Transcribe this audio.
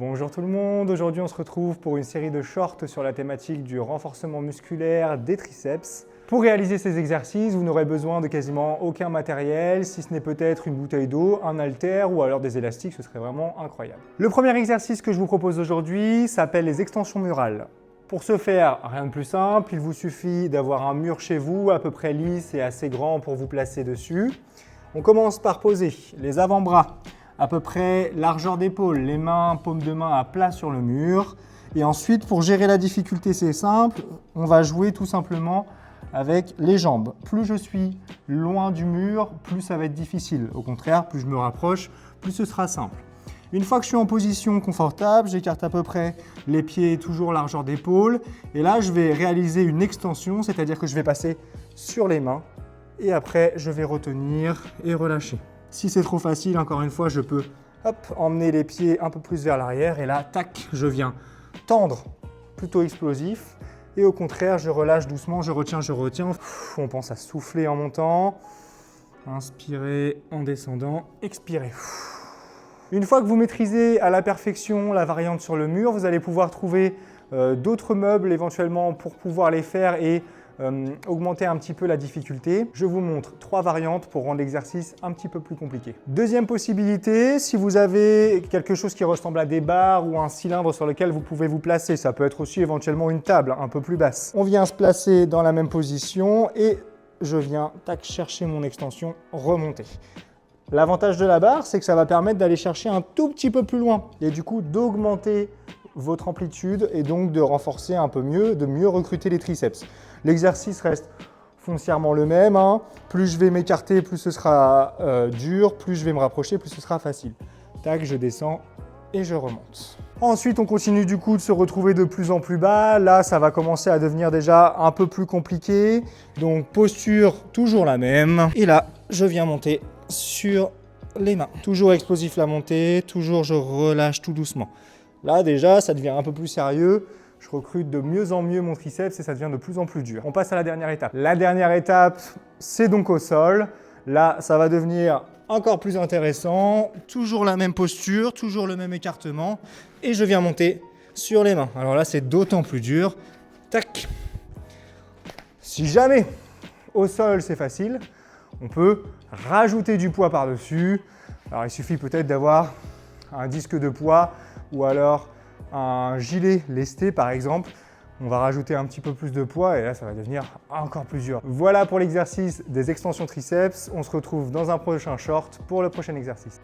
Bonjour tout le monde, aujourd'hui on se retrouve pour une série de shorts sur la thématique du renforcement musculaire des triceps. Pour réaliser ces exercices, vous n'aurez besoin de quasiment aucun matériel, si ce n'est peut-être une bouteille d'eau, un haltère ou alors des élastiques, ce serait vraiment incroyable. Le premier exercice que je vous propose aujourd'hui s'appelle les extensions murales. Pour ce faire, rien de plus simple, il vous suffit d'avoir un mur chez vous à peu près lisse et assez grand pour vous placer dessus. On commence par poser les avant-bras à peu près largeur d'épaule, les mains, paume de main à plat sur le mur. Et ensuite, pour gérer la difficulté, c'est simple, on va jouer tout simplement avec les jambes. Plus je suis loin du mur, plus ça va être difficile. Au contraire, plus je me rapproche, plus ce sera simple. Une fois que je suis en position confortable, j'écarte à peu près les pieds, toujours largeur d'épaule. Et là, je vais réaliser une extension, c'est-à-dire que je vais passer sur les mains. Et après, je vais retenir et relâcher. Si c'est trop facile, encore une fois, je peux emmener les pieds un peu plus vers l'arrière. Et là, tac, je viens tendre, plutôt explosif. Et au contraire, je relâche doucement, je retiens, je retiens. On pense à souffler en montant. Inspirez en descendant, expirez. Une fois que vous maîtrisez à la perfection la variante sur le mur, vous allez pouvoir trouver d'autres meubles éventuellement pour pouvoir les faire et augmenter un petit peu la difficulté. Je vous montre 3 variantes pour rendre l'exercice un petit peu plus compliqué. Deuxième possibilité, si vous avez quelque chose qui ressemble à des barres ou un cylindre sur lequel vous pouvez vous placer, ça peut être aussi éventuellement une table un peu plus basse. On vient se placer dans la même position et je viens chercher mon extension, remonter. L'avantage de la barre, c'est que ça va permettre d'aller chercher un tout petit peu plus loin et du coup d'augmenter votre amplitude et donc de renforcer un peu mieux, de mieux recruter les triceps. L'exercice reste foncièrement le même. Plus je vais m'écarter, plus ce sera dur. Plus je vais me rapprocher, plus ce sera facile. Tac, je descends et je remonte. Ensuite, on continue du coup de se retrouver de plus en plus bas. Là, ça va commencer à devenir déjà un peu plus compliqué. Donc, posture toujours la même. Et là, je viens monter sur les mains. Toujours explosif la montée, toujours je relâche tout doucement. Là, déjà, ça devient un peu plus sérieux. Je recrute de mieux en mieux mon triceps et ça devient de plus en plus dur. On passe à la dernière étape. La dernière étape, c'est donc au sol. Là, ça va devenir encore plus intéressant. Toujours la même posture, toujours le même écartement. Et je viens monter sur les mains. Alors là, c'est d'autant plus dur. Tac. Si jamais au sol, c'est facile, on peut rajouter du poids par-dessus. Alors, il suffit peut-être d'avoir un disque de poids ou alors un gilet lesté par exemple. On va rajouter un petit peu plus de poids et là ça va devenir encore plus dur. Voilà pour l'exercice des extensions triceps. On se retrouve dans un prochain short pour le prochain exercice.